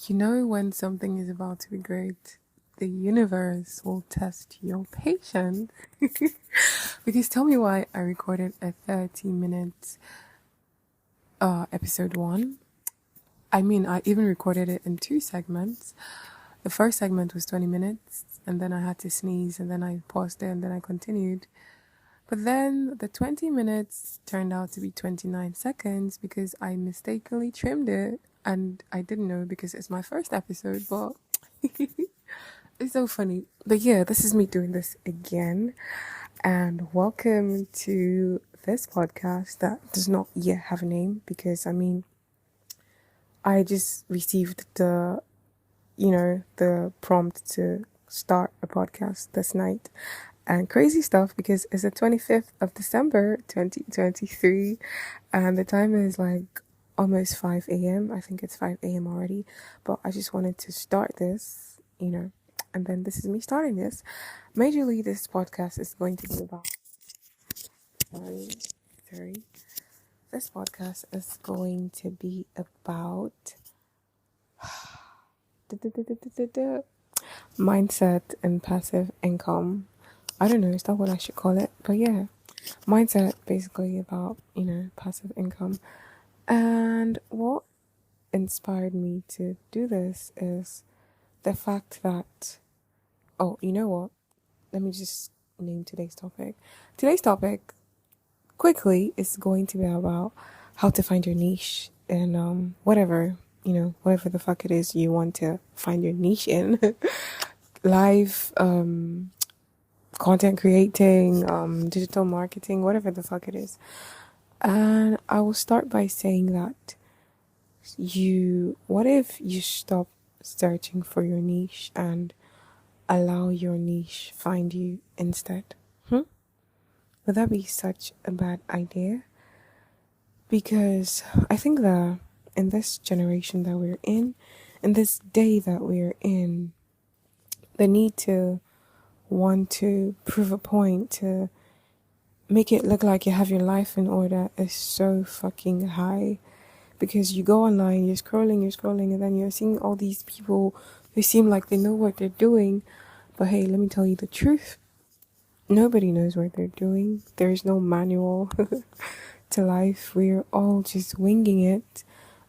You know, when something is about to be great, the universe will test your patience. Because tell me why I recorded a 30-minute episode one. I mean, I even recorded it in two segments. The first segment was 20 minutes, and then I had to sneeze, and then I paused it, and then I continued. But then the 20 minutes turned out to be 29 seconds because I mistakenly trimmed it, and I didn't know because it's my first episode, but it's so funny. But yeah, this is me doing this again. And welcome to this podcast that does not yet have a name because I just received the prompt to start a podcast this night. And crazy stuff because it's the 25th of December 2023 and the time is like almost 5 a.m. I think it's 5 a.m. already, but I just wanted to start this, and then this is me starting this. Majorly, this podcast is going to be about. Sorry. This podcast is going to be about mindset and passive income. I don't know, is that what I should call it? But yeah, mindset basically about, passive income. And what inspired me to do this is the fact that, oh, you know what? Let me just name today's topic. Today's topic, quickly, is going to be about how to find your niche and whatever the fuck it is you want to find your niche in. Live, content creating, digital marketing, whatever the fuck it is. And I will start by saying that what if you stop searching for your niche and allow your niche find you instead? Would that be such a bad idea? Because I think that in this generation that we're in this day that we're in, the need to want to prove a point, to make it look like you have your life in order is so fucking high. Because you go online, you're scrolling, and then you're seeing all these people who seem like they know what they're doing. But hey, let me tell you the truth. Nobody knows what they're doing. There is no manual to life. We're all just winging it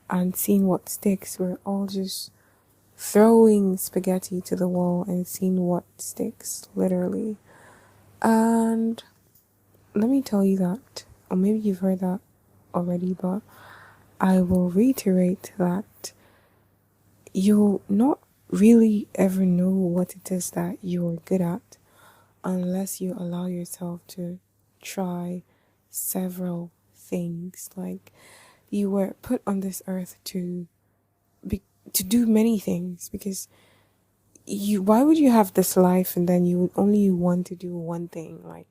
and seeing what sticks. We're all just throwing spaghetti to the wall and seeing what sticks, literally. And let me tell you that, or maybe you've heard that already, but I will reiterate that you'll not really ever know what it is that you're good at unless you allow yourself to try several things. Like, you were put on this earth to do many things, because why would you have this life and then you would only want to do one thing? Like,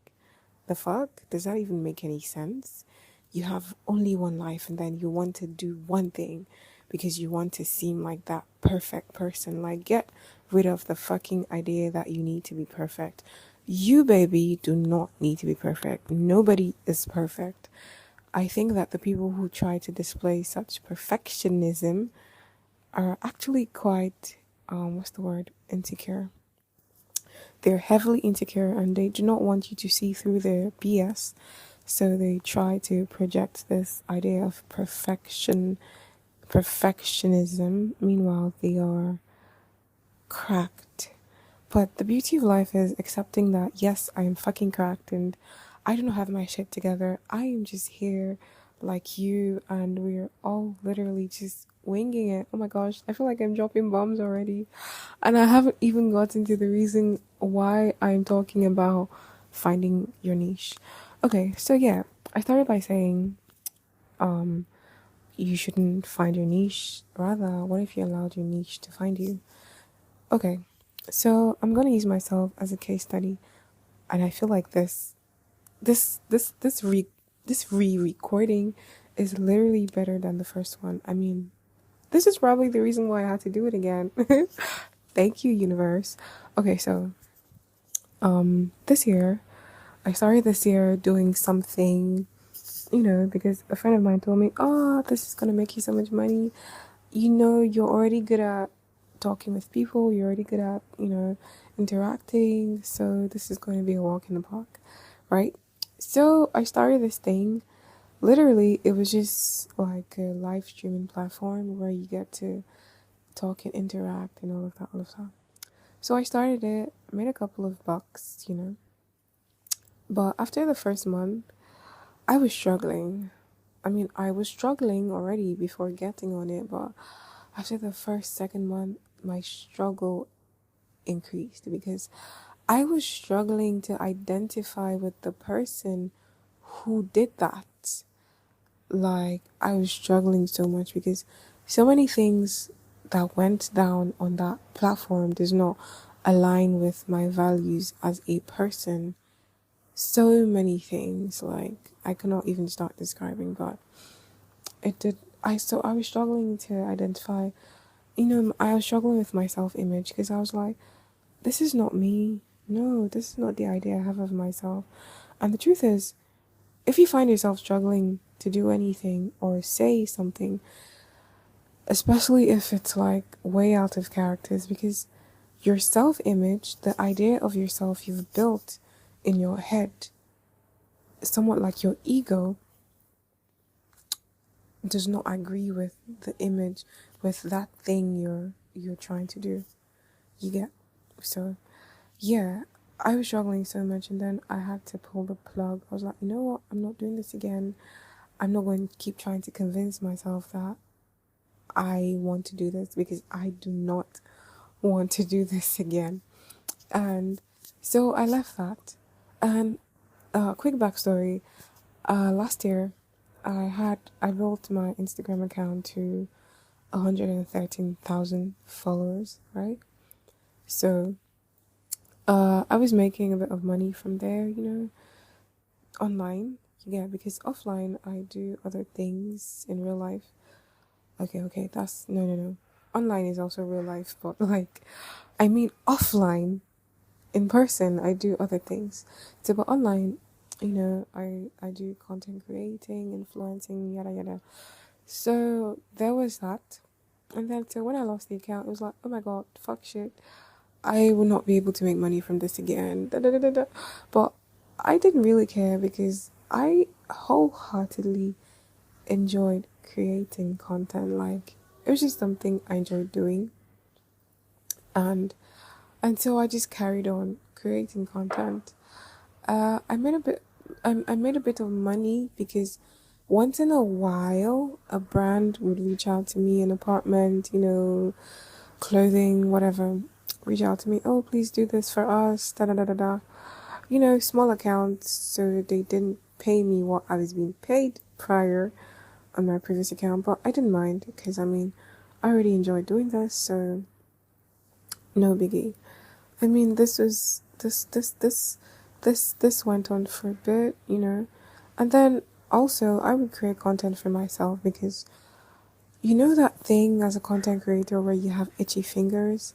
the fuck? Does that even make any sense? You have only one life and then you want to do one thing because you want to seem like that perfect person. Like, get rid of the fucking idea that you need to be perfect. You, baby, do not need to be perfect. Nobody is perfect. I think that the people who try to display such perfectionism are actually quite, insecure. They're heavily insecure and they do not want you to see through their BS. So they try to project this idea of perfectionism. Meanwhile, they are cracked. But the beauty of life is accepting that, yes, I am fucking cracked and I don't have my shit together. I am just here like you, and we're all literally just winging it. Oh my gosh, I feel like I'm dropping bombs already. And I haven't even gotten to the reason why I'm talking about finding your niche. Okay, so yeah, I started by saying, you shouldn't find your niche. Rather, what if you allowed your niche to find you? Okay, so I'm gonna use myself as a case study, and I feel like this re-recording is literally better than the first one. I mean, this is probably the reason why I had to do it again. Thank you, universe. Okay, so this year, I started this year doing something, because a friend of mine told me, "Oh, this is gonna make you so much money." you're already good at talking with people, you're already good at, interacting. So this is going to be a walk in the park, right? So I started this thing. Literally, it was just like a live streaming platform where you get to talk and interact and all of that. So I started it, made a couple of bucks. But after the first month, I was struggling. I mean, I was struggling already before getting on it, but after the first, second month, my struggle increased because I was struggling to identify with the person who did that. Like, I was struggling so much because so many things that went down on that platform does not align with my values as a person. So many things, like, I cannot even start describing, but it did. I was struggling to identify. I was struggling with my self image because I was like, this is not me. No, this is not the idea I have of myself. And the truth is, if you find yourself struggling to do anything or say something, especially if it's like way out of characters, because your self image, the idea of yourself you've built in your head, somewhat like your ego, does not agree with the image, with that thing you're trying to do. You get? So yeah, I was struggling so much, and then I had to pull the plug. I was like, you know what? I'm not doing this again. I'm not going to keep trying to convince myself that I want to do this because I do not want to do this again. And so I left that. And quick backstory: last year, I built my Instagram account to 113,000 followers, right? So I was making a bit of money from there, online. Yeah, because offline I do other things in real life. Okay, that's no. Online is also real life, but like, I mean offline, in person, I do other things. So, but online, I do content creating, influencing, yada yada. So there was that. And then, so when I lost the account, it was like, oh my god, fuck shit. I will not be able to make money from this again. Da, da, da, da, da. But I didn't really care because I wholeheartedly enjoyed creating content. Like, it was just something I enjoyed doing. And so I just carried on creating content. I made a bit. I made a bit of money because once in a while a brand would reach out to me, an apartment, clothing, whatever, reach out to me. Oh, please do this for us. Da da da da da. Small accounts, so they didn't pay me what I was being paid prior on my previous account, but I didn't mind because I already enjoyed doing this, so no biggie. I mean, this went on for a bit, and then also I would create content for myself because you know that thing as a content creator where you have itchy fingers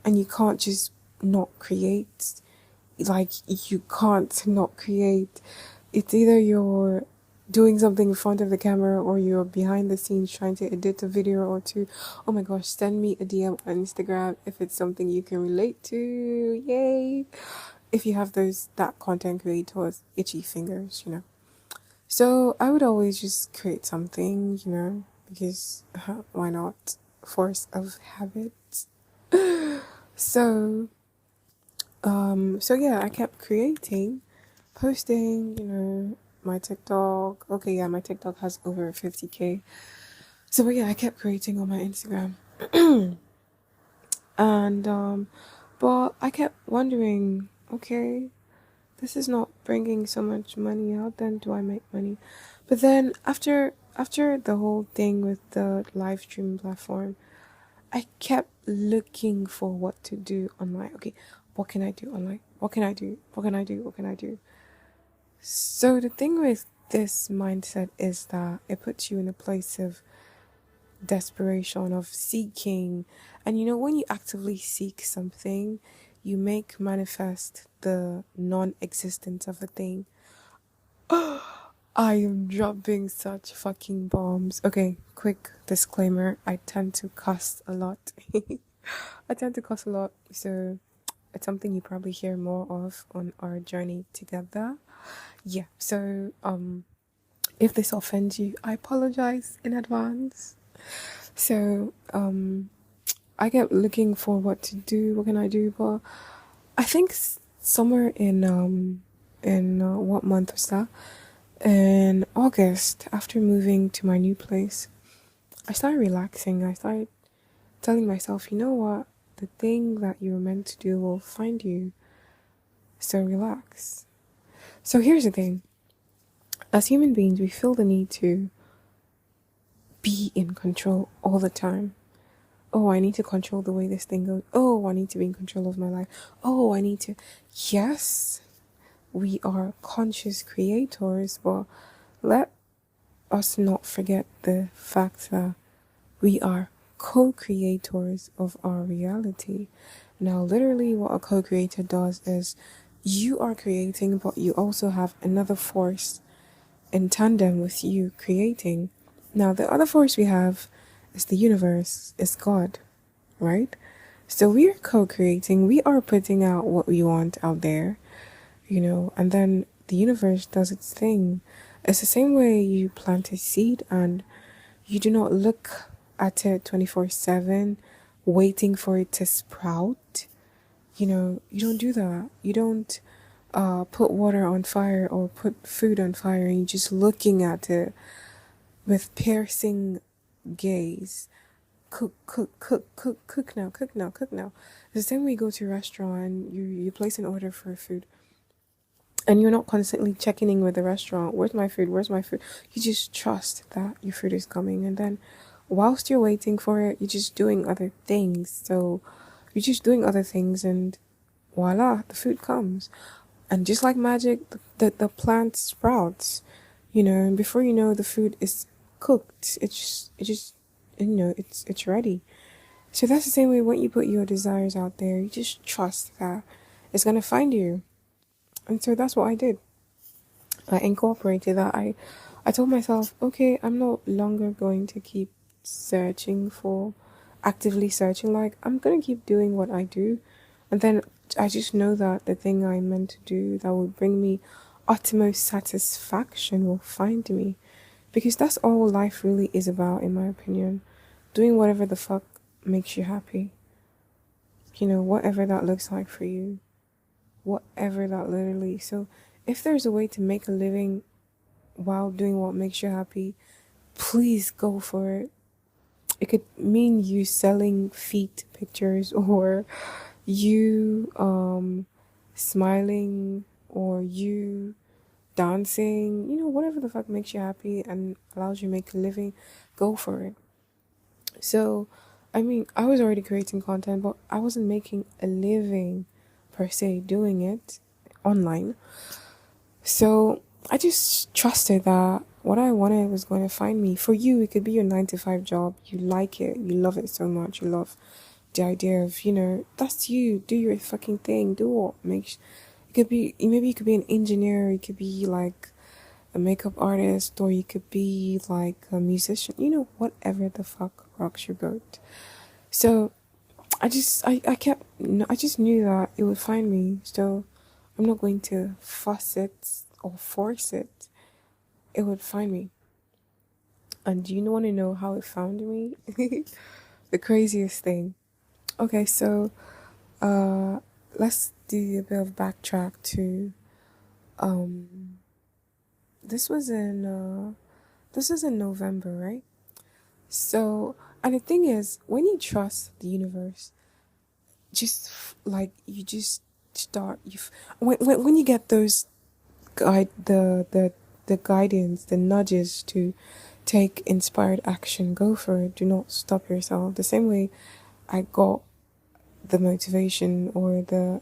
and you can't just not create. Like, you can't not create. It's either you're doing something in front of the camera or you're behind the scenes trying to edit a video or two. Oh my gosh, send me a DM on Instagram if it's something you can relate to. Yay! If you have that content creator's itchy fingers. So I would always just create something, because why not? Force of habit. So so yeah, I kept creating, posting, my TikTok. Okay, yeah, my TikTok has over 50K. So but yeah, I kept creating on my Instagram. And but I kept wondering, okay, this is not bringing so much money. How then do I make money? But then after the whole thing with the live stream platform, I kept looking for what to do online. Okay, what can I do online? What can I do? What can I do? What can I do? So the thing with this mindset is that it puts you in a place of desperation, of seeking. And when you actively seek something, you make manifest the non existence of a thing. I am dropping such fucking bombs. Okay, quick disclaimer. I tend to cuss a lot. So it's something you probably hear more of on our journey together. Yeah, so if this offends you, I apologize in advance. So I kept looking for what to do, what can I do, but I think somewhere in what month was that? In August, after moving to my new place, I started relaxing. I started telling myself, you know what? The thing that you're meant to do will find you. So relax. So here's the thing. As human beings, we feel the need to be in control all the time. Oh, I need to control the way this thing goes. Oh, I need to be in control of my life. Oh, I need to. Yes, we are conscious creators, but let us not forget the fact that we are co-creators of our reality. Now, literally what a co-creator does is you are creating, but you also have another force in tandem with you creating. Now, the other force we have is the universe, is God, right? So we are co-creating, we are putting out what we want out there, and then the universe does its thing. It's the same way you plant a seed and you do not look at it 24/7 waiting for it to sprout. You don't do that. You don't put water on fire or put food on fire and you're just looking at it with piercing gaze. Cook, cook, cook, cook, cook now, cook now, cook now. The same way you go to a restaurant and you place an order for food and you're not constantly checking in with the restaurant. Where's my food? Where's my food? You just trust that your food is coming. And then whilst you're waiting for it, you're just doing other things. So you're just doing other things and voila, the food comes. And just like magic, the plant sprouts, and before you know, the food is cooked. It's ready. So that's the same way when you put your desires out there, you just trust that it's going to find you. And so that's what I did. I incorporated that. I told myself, okay, I'm no longer going to keep actively searching. Like, I'm going to keep doing what I do. And then I just know that the thing I meant to do that will bring me utmost satisfaction will find me. Because that's all life really is about, in my opinion. Doing whatever the fuck makes you happy. Whatever that looks like for you. Whatever that literally. So if there's a way to make a living while doing what makes you happy, please go for it. It could mean you selling feet pictures or you smiling or you dancing, whatever the fuck makes you happy and allows you to make a living, go for it. So, I mean, I was already creating content, but I wasn't making a living per se doing it online. So I just trusted that what I wanted was going to find me. For you, it could be your 9 to 5 job. You like it. You love it so much. You love the idea of, that's you. Do your fucking thing. Do what makes. It could be, maybe you could be an engineer. You could be like a makeup artist, or you could be like a musician. Whatever the fuck rocks your boat. So I just knew that it would find me. So I'm not going to fuss it or force it. It would find me. And do you want to know how it found me? The craziest thing. Okay, so let's do a bit of backtrack to this was in November, right? So, and the thing is, when you trust the universe, just like you just start when you get those the guidance, the nudges to take inspired action, go for it. Do not stop yourself. The same way I got the motivation or the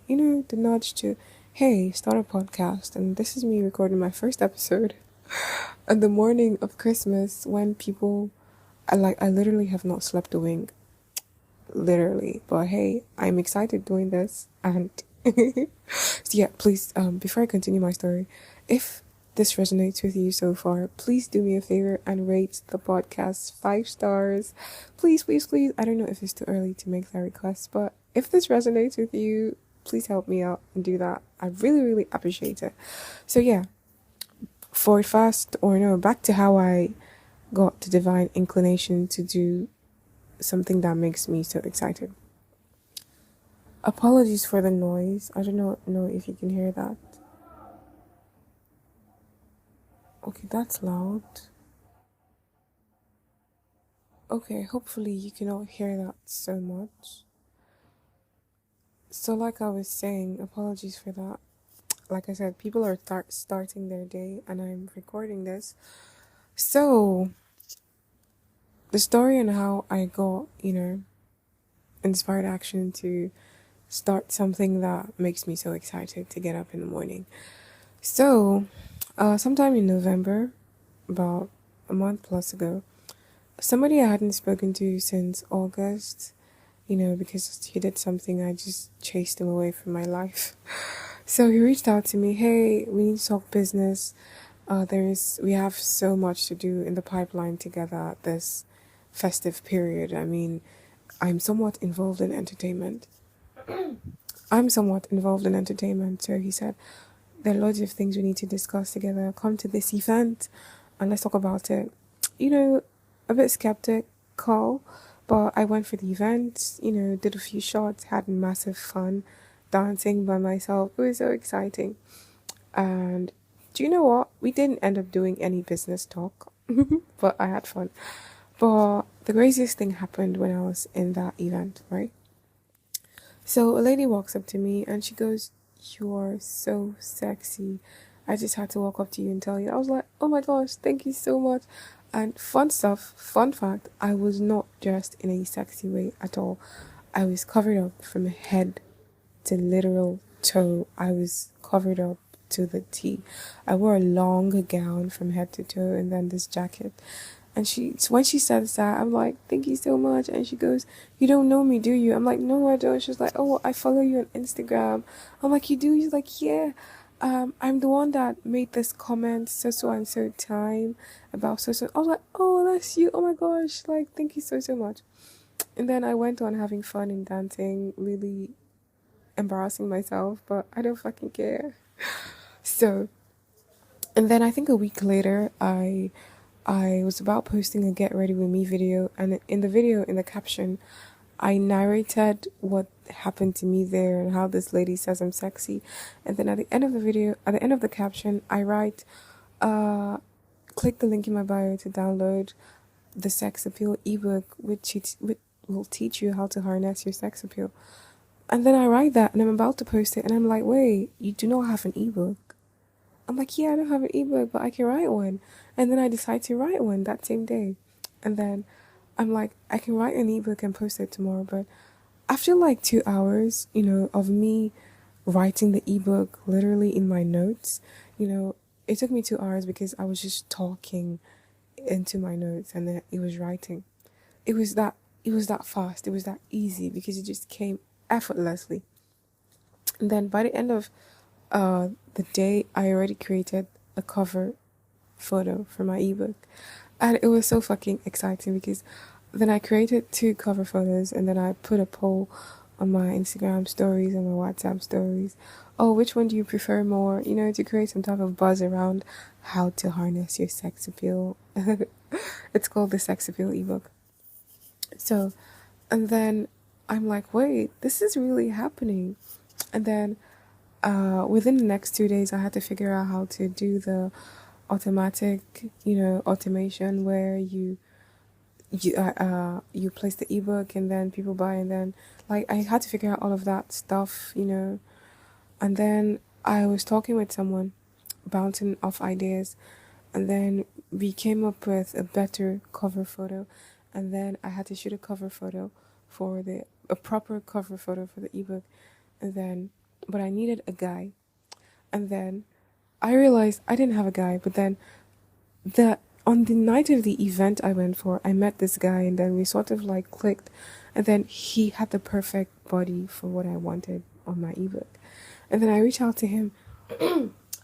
nudge to, hey, start a podcast. And this is me recording my first episode on the morning of Christmas when people, I literally have not slept a wink. Literally. But hey, I'm excited doing this. And so yeah, please, before I continue my story, if this resonates with you so far, please do me a favor and rate the podcast 5 stars. Please, please, please. I don't know if it's too early to make that request, but if this resonates with you, please help me out and do that. I really, really appreciate it. So yeah, back to how I got the divine inclination to do something that makes me so excited. Apologies for the noise. I don't know if you can hear that. Okay, that's loud. Okay, hopefully you cannot hear that so much. So like I was saying, apologies for that. Like I said, people are starting their day and I'm recording this. So, the story and how I got, inspired action to start something that makes me so excited to get up in the morning. So, sometime in November, about a month plus ago, somebody I hadn't spoken to since August, because he did something, I just chased him away from my life. So he reached out to me, hey, we need to talk business. We have so much to do in the pipeline together this festive period. I mean, I'm somewhat involved in entertainment. So he said, there are loads of things we need to discuss together. Come to this event and let's talk about it. A bit skeptical, but I went for the event, did a few shots, had massive fun dancing by myself. It was so exciting. And do you know what? We didn't end up doing any business talk, but I had fun. But the craziest thing happened when I was in that event, right? So a lady walks up to me and she goes, "You are so sexy. I just had to walk up to you and tell you." I was like, "Oh my gosh, thank you so much." And fun fact, I was not dressed in a sexy way at all. I was covered up from head to literal toe. I was covered up to the T. I wore a long gown from head to toe and then this jacket. And when she says that, I'm like, "Thank you so much." And she goes, "You don't know me, do you?" I'm like, "No, I don't." She's like, "Oh, I follow you on Instagram." I'm like, "You do?" She's like, "Yeah. I'm the one that made this comment so and so time about so. I was like, "Oh, that's you. Oh my gosh. Like, thank you so much." And then I went on having fun and dancing, really embarrassing myself, but I don't fucking care. So, and then I think a week later, I was about posting a get ready with me video, and in the video, in the caption, I narrated what happened to me there and how this lady says I'm sexy. And then at the end of the video, at the end of the caption, I write, click the link in my bio to download the sex appeal ebook, which will teach you how to harness your sex appeal. And then I write that and I'm about to post it and I'm like, "Wait, you do not have an ebook?" I'm like, "Yeah, I don't have an ebook, but I can write one." And then I decide to write one that same day. And then I'm like, I can write an ebook and post it tomorrow. But after like 2 hours, of me writing the ebook literally in my notes, it took me 2 hours because I was just talking into my notes and then it was writing. It was that fast. It was that easy because it just came effortlessly. And then by the end of the day, I already created a cover photo for my ebook. And it was so fucking exciting because then I created 2 cover photos and then I put a poll on my Instagram stories and my WhatsApp stories. Oh, which one do you prefer more? To create some type of buzz around how to harness your sex appeal. It's called the Sex Appeal ebook. So, and then I'm like, wait, this is really happening. And then within the next 2 days, I had to figure out how to do the automatic, automation where you place the ebook and then people buy, and then like I had to figure out all of that stuff, and then I was talking with someone, bouncing off ideas, and then we came up with a better cover photo, and then I had to shoot a cover photo a proper cover photo for the ebook, and then but I needed a guy, and then I realized I didn't have a guy, but then on the night of the event I went for, I met this guy and then we sort of like clicked, and then he had the perfect body for what I wanted on my ebook. And then I reach out to him.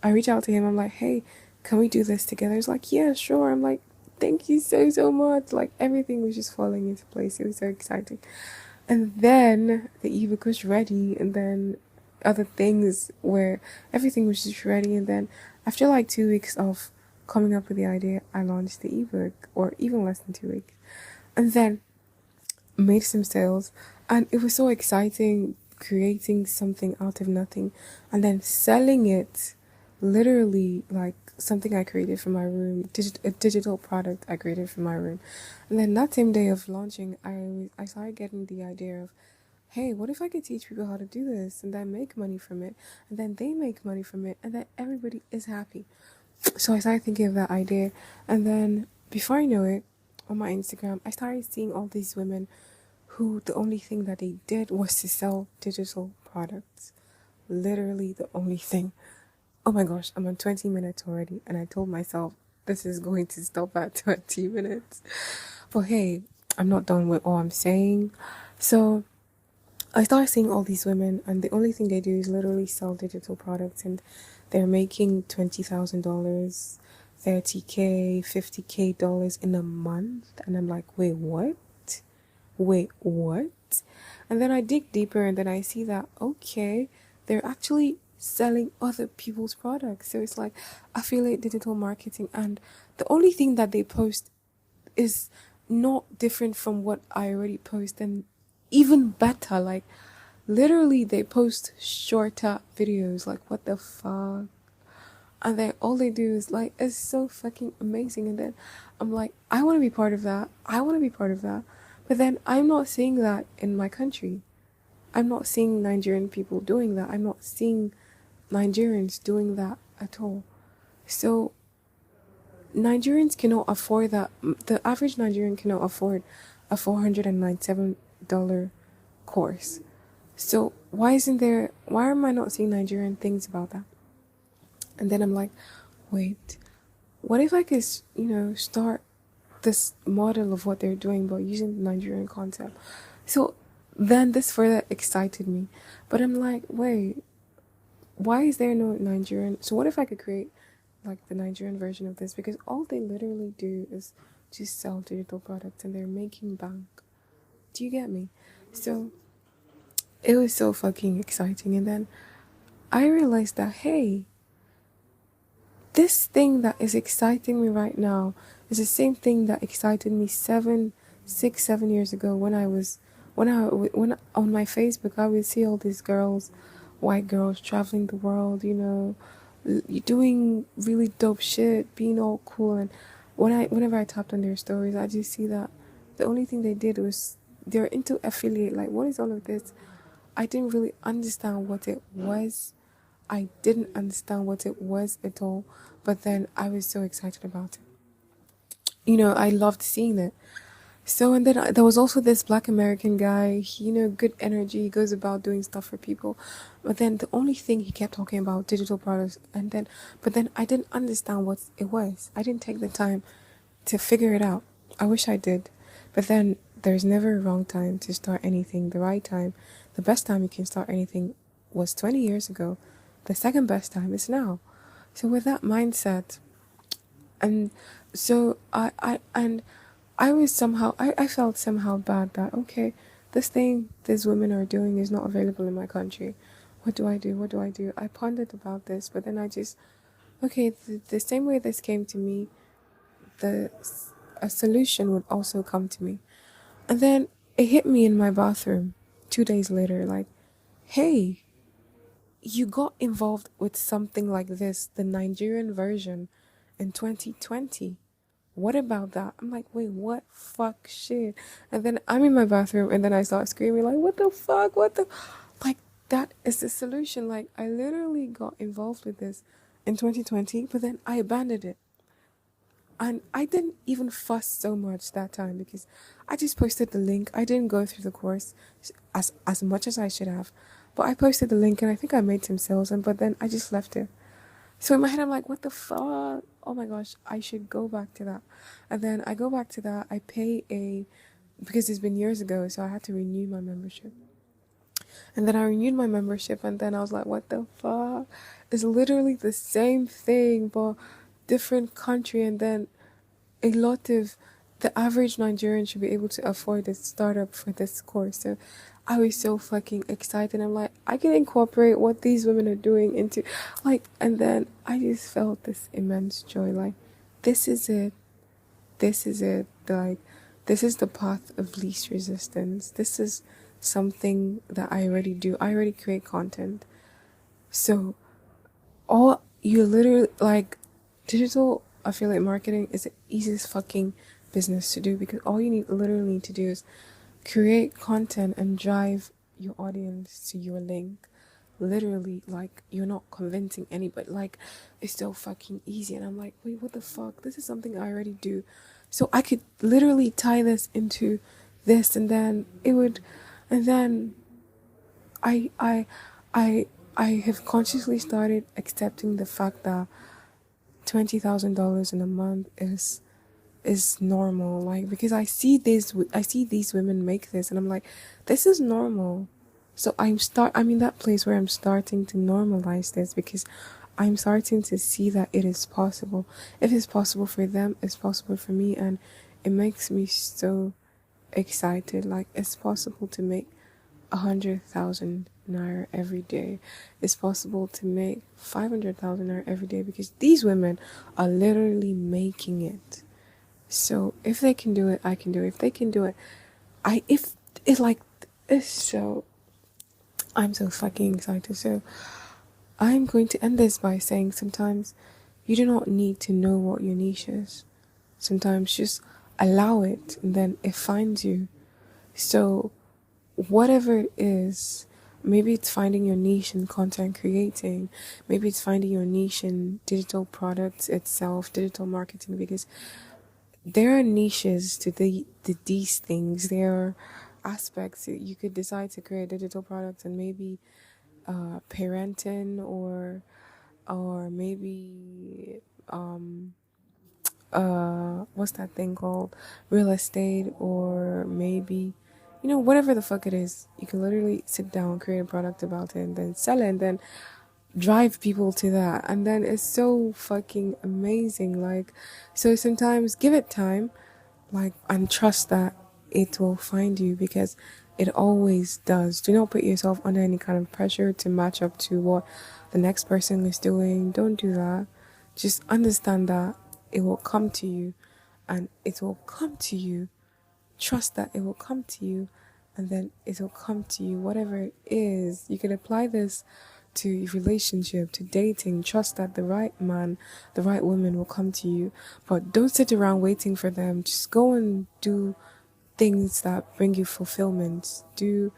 I'm like, "Hey, can we do this together? It's like, yeah, sure. I'm like, thank you so, so much. Like, everything was just falling into place. It was so exciting. And then the ebook was ready, and then other things where everything was just ready. And then after like 2 weeks of coming up with the idea, I launched the ebook, or even less than 2 weeks. And then made some sales, and it was so exciting creating something out of nothing and then selling it, literally like something I created from my room, a digital product I created from my room. And then that same day of launching, I started getting the idea of, hey, what if I could teach people how to do this and then make money from it, and then they make money from it, and then everybody is happy. So I started thinking of that idea, and then before I know it, on my Instagram, I started seeing all these women who the only thing that they did was to sell digital products. Literally the only thing. Oh my gosh, I'm on 20 minutes already, and I told myself this is going to stop at 20 minutes. But hey, I'm not done with all I'm saying. So I started seeing all these women, and the only thing they do is literally sell digital products, and they're making $20,000, 30K, $50K in a month. And I'm like, wait, what? Wait, what? And then I dig deeper, and then I see that, okay, they're actually selling other people's products. So it's like affiliate digital marketing, and the only thing that they post is not different from what I already post, and even better. Like, literally, they post shorter videos. Like, what the fuck? And then all they do is like, it's so fucking amazing. And then I'm like, I want to be part of that. I want to be part of that. But then I'm not seeing that in my country. I'm not seeing Nigerian people doing that. I'm not seeing Nigerians doing that at all. So Nigerians cannot afford that. The average Nigerian cannot afford a $497 course. So why am I not seeing Nigerian things about that? And then I'm like, wait, what if I could, start this model of what they're doing but using the Nigerian concept? So then this further excited me. But I'm like, wait, why is there no Nigerian? So what if I could create like the Nigerian version of this? Because all they literally do is just sell digital products, and they're making bank. Do you get me? So it was so fucking exciting. And then I realized that, hey, this thing that is exciting me right now is the same thing that excited me 7 years ago when on my Facebook I would see all these girls, white girls traveling the world, doing really dope shit, being all cool. And whenever I tapped on their stories, I just see that the only thing they did was they're into affiliate. Like, what is all of this? I didn't really understand what it was. I didn't understand what it was at all, but then I was so excited about it. I loved seeing it. So, and then there was also this black American guy, good energy, he goes about doing stuff for people. But then the only thing he kept talking about digital products, but then I didn't understand what it was. I didn't take the time to figure it out. I wish I did. But then there's never a wrong time to start anything. The right time, the best time you can start anything was 20 years ago. The second best time is now. So with that mindset, and so I was somehow, I felt somehow bad that, okay, this thing these women are doing is not available in my country. What do I do? What do I do? I pondered about this, but then okay, the same way this came to me, the a solution would also come to me. And then it hit me in my bathroom 2 days later, like, hey, you got involved with something like this, the Nigerian version, in 2020. What about that? I'm like, wait, what? Fuck shit. And then I'm in my bathroom, and then I start screaming, like, what the fuck? What the? Like, that is the solution. Like, I literally got involved with this in 2020, but then I abandoned it. And I didn't even fuss so much that time because I just posted the link. I didn't go through the course as much as I should have. But I posted the link, and I think I made some sales, but then I just left it. So in my head I'm like, what the fuck? Oh my gosh, I should go back to that. And then I go back to that. I pay because it's been years ago, so I had to renew my membership. And then I renewed my membership, and then I was like, what the fuck? It's literally the same thing, but different country, and then a lot of the average Nigerian should be able to afford a startup for this course. So I was so fucking excited. I'm like, I can incorporate what these women are doing into, like, and then I just felt this immense joy. Like, this is it. This is it. Like, this is the path of least resistance. This is something that I already do. I already create content. So, all you literally, like, digital affiliate marketing is the easiest fucking business to do, because all you literally need to do is create content and drive your audience to your link. Literally, like, you're not convincing anybody. Like, it's so fucking easy. And I'm like, wait, what the fuck? This is something I already do. So I could literally tie this into this, and then it would, and then I I I I have consciously started accepting the fact that $20,000 in a month is normal. Like, because I see these women make this, and I'm like, this is normal. So I'm in that place where I'm starting to normalize this, because I'm starting to see that it is possible. If it's possible for them, it's possible for me, and it makes me so excited. Like, it's possible to make 100,000 naira every day. It's possible to make 500,000 naira every day, because these women are literally making it. So if they can do it, I can do it. If they can do it, if it's like, it's so, I'm so fucking excited. So I'm going to end this by saying, sometimes you do not need to know what your niche is. Sometimes just allow it, and then it finds you. So whatever it is, maybe it's finding your niche in content creating, maybe it's finding your niche in digital products itself, digital marketing, because there are niches to these things. There are aspects. You could decide to create digital products, and maybe parenting, or maybe what's that thing called, real estate, or maybe, whatever the fuck it is. You can literally sit down, create a product about it, and then sell it, and then drive people to that, and then it's so fucking amazing. Like, so sometimes give it time, like, and trust that it will find you, because it always does. Do not put yourself under any kind of pressure to match up to what the next person is doing. Don't do that. Just understand that it will come to you, and it will come to you. Trust that it will come to you, and then it will come to you. Whatever it is, you can apply this to your relationship, to dating. Trust that the right man, the right woman will come to you, but don't sit around waiting for them. Just go and do things that bring you fulfillment. Do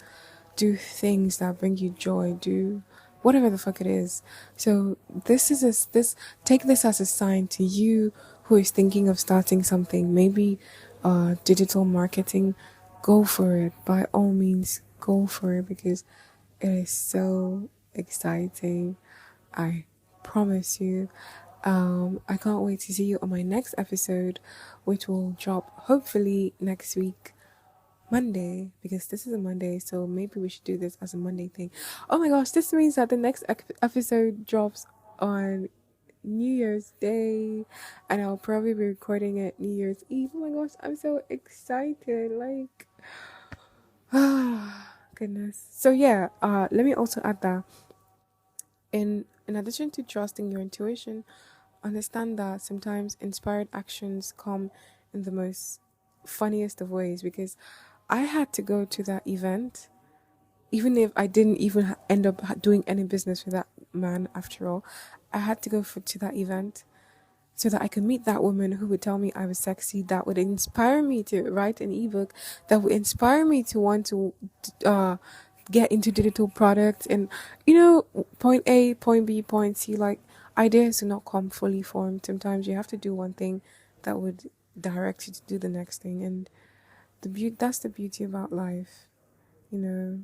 things that bring you joy. Do whatever the fuck it is. So this take this as a sign to you who is thinking of starting something, maybe digital marketing. Go for it. By all means, go for it, because it is so exciting. I promise you. I can't wait to see you on my next episode, which will drop hopefully next week, Monday, because this is a Monday, so maybe we should do this as a Monday thing. Oh my gosh, this means that the next episode drops on New Year's Day, and I'll probably be recording it New Year's Eve. Oh my gosh, I'm so excited. Like, ah, goodness. So yeah, let me also add that in addition to trusting your intuition, understand that sometimes inspired actions come in the most funniest of ways, because I had to go to that event, even if I didn't even end up doing any business with that man after all. I had to go to that event so that I could meet that woman who would tell me I was sexy, that would inspire me to write an ebook, that would inspire me to want to get into digital products, and point A, point B, point C. Like, ideas do not come fully formed. Sometimes you have to do one thing that would direct you to do the next thing, and that's the beauty about life, you know.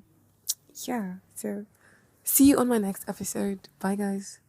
Yeah. So see you on my next episode. Bye, guys.